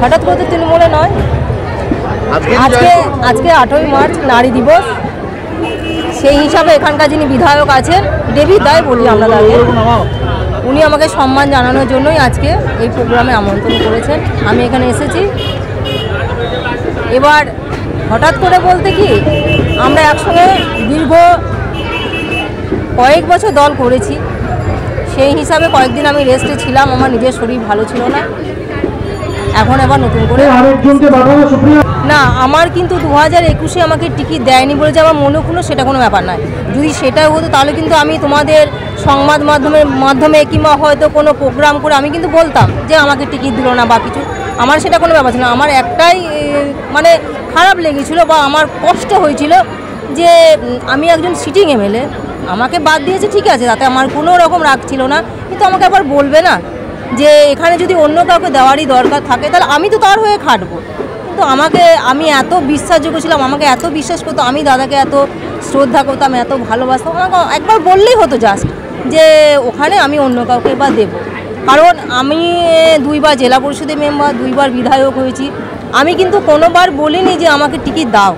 হঠাৎ করে তৃণমূলে নয়, আজকে 8ই মার্চ নারী দিবস, সেই হিসাবে এখানকার যিনি বিধায়ক আছেন দেবী দায় বলি আমরা তাকে, উনি আমাকে সম্মান জানানোর জন্যই আজকে এই প্রোগ্রামে আমন্ত্রণ করেছেন। আমি এখানে এসেছি। এবার হঠাৎ করে বলতে কি, আমরা একসঙ্গে দীর্ঘ কয়েক বছর দল করেছি, সেই হিসাবে কয়েকদিন আমি রেস্টে ছিলাম, আমার নিজের শরীর ভালো ছিল না। এখন এবার নতুন করে না, আমার কিন্তু 2021-এ আমাকে টিকিট দেয়নি বলে যে আমার মনে কোনো সেটা কোনো ব্যাপার নয়। যদি সেটাই হতো তাহলে কিন্তু আমি তোমাদের সংবাদ মাধ্যমে কিংবা হয়তো কোনো প্রোগ্রাম করে আমি কিন্তু বলতাম যে আমাকে টিকিট দিল না বা কিছু। আমার সেটা কোনো ব্যাপার ছিল না। আমার একটাই মানে খারাপ লেগেছিলো বা আমার কষ্ট হয়েছিল যে আমি একজন সিটিং এমএলএ, আমাকে বাদ দিয়েছে ঠিক আছে, তাতে আমার কোনো রকম রাগ ছিল না, কিন্তু আমাকে আবার বলবে না যে এখানে যদি অন্য কাউকে দেওয়ারই দরকার থাকে তাহলে আমি তো তার হয়ে খাটবো। কিন্তু আমি এত বিশ্বাসযোগ্য ছিলাম, আমাকে এত বিশ্বাস করতো, আমি দাদাকে এত শ্রদ্ধা করতাম, এত ভালোবাসতাম, আমাকে একবার বললেই হতো জাস্ট যে ওখানে আমি অন্য কাউকে এবার দেবো। কারণ আমি 2বার জেলা পরিষদের মেম্বার, 2বার বিধায়ক হয়েছি। আমি কিন্তু কোনোবার বলিনি যে আমাকে টিকিট দাও,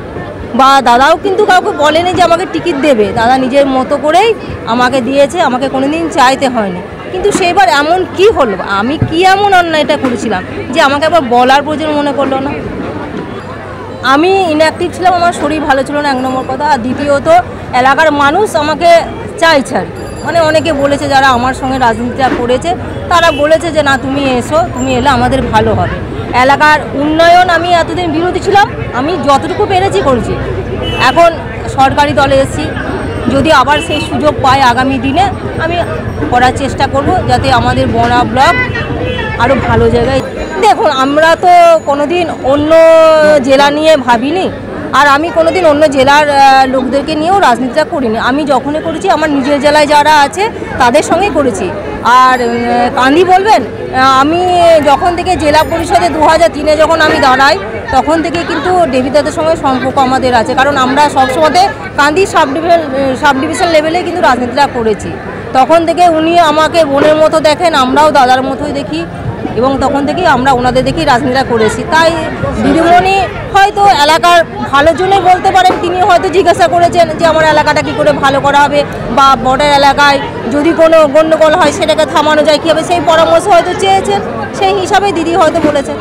বা দাদাও কিন্তু কাউকে বলেনি যে আমাকে টিকিট দেবে। দাদা নিজের মতো করেই আমাকে দিয়েছে, আমাকে কোনোদিন চাইতে হয়নি। কিন্তু সেইবার এমন কি হলো, আমি কি এমন অন্যায়টা করেছিলাম যে আমাকে আবার বলার প্রয়োজন মনে করলো না? আমি ইনঅ্যাক্টিভ ছিলাম, আমার শরীর ভালো ছিল না, 1 নম্বর কথা। আর দ্বিতীয়ত এলাকার মানুষ আমাকে চাইছে আর মানে অনেকে বলেছে যারা আমার সঙ্গে রাজনীতিটা করেছে, তারা বলেছে যে না তুমি এসো, তুমি এলে আমাদের ভালো হবে। এলাকার উন্নয়ন আমি এতদিন বিরোধী ছিলাম, আমি যতটুকু পেরেছি করেছি। এখন সরকারি দলে এসেছি, যদি আবার সেই সুযোগ পাই আগামী দিনে আমি করার চেষ্টা করব যাতে আমাদের বনগাঁ ব্লক আরও ভালো জায়গায়। দেখুন, আমরা তো কোনোদিন অন্য জেলা নিয়ে ভাবিনি, আর আমি কোনোদিন অন্য জেলার লোকদেরকে নিয়েও রাজনীতিটা করিনি। আমি যখনই করেছি আমার নিজের জেলায় যারা আছে তাদের সঙ্গে করেছি। আর কান্দি বলবেন, আমি যখন থেকে জেলা পরিষদে 2003-এ যখন আমি দাঁড়াই তখন থেকে কিন্তু দেবীদাদের সঙ্গে সম্পর্ক আমাদের আছে, কারণ আমরা সবসময় কান্দি সাব ডিভিশন লেভেলে কিন্তু রাজনীতিটা করেছি। তখন থেকে উনি আমাকে বোনের মতো দেখেন, আমরাও দাদার মতোই দেখি, এবং তখন থেকেই আমরা ওনাদের দেখেই রাজনীতিটা করেছি। তাই দিদিমণি হয়তো এলাকার ভালোর জন্যই বলতে পারেন, তিনি হয়তো জিজ্ঞাসা করেছেন যে আমার এলাকাটা কী করে ভালো করা হবে, বা বর্ডার এলাকায় যদি কোনো গণ্ডগোল হয় সেটাকে থামানো যায় কীভাবে, সেই পরামর্শ হয়তো চেয়েছেন, সেই হিসাবে দিদি হয়তো বলেছেন।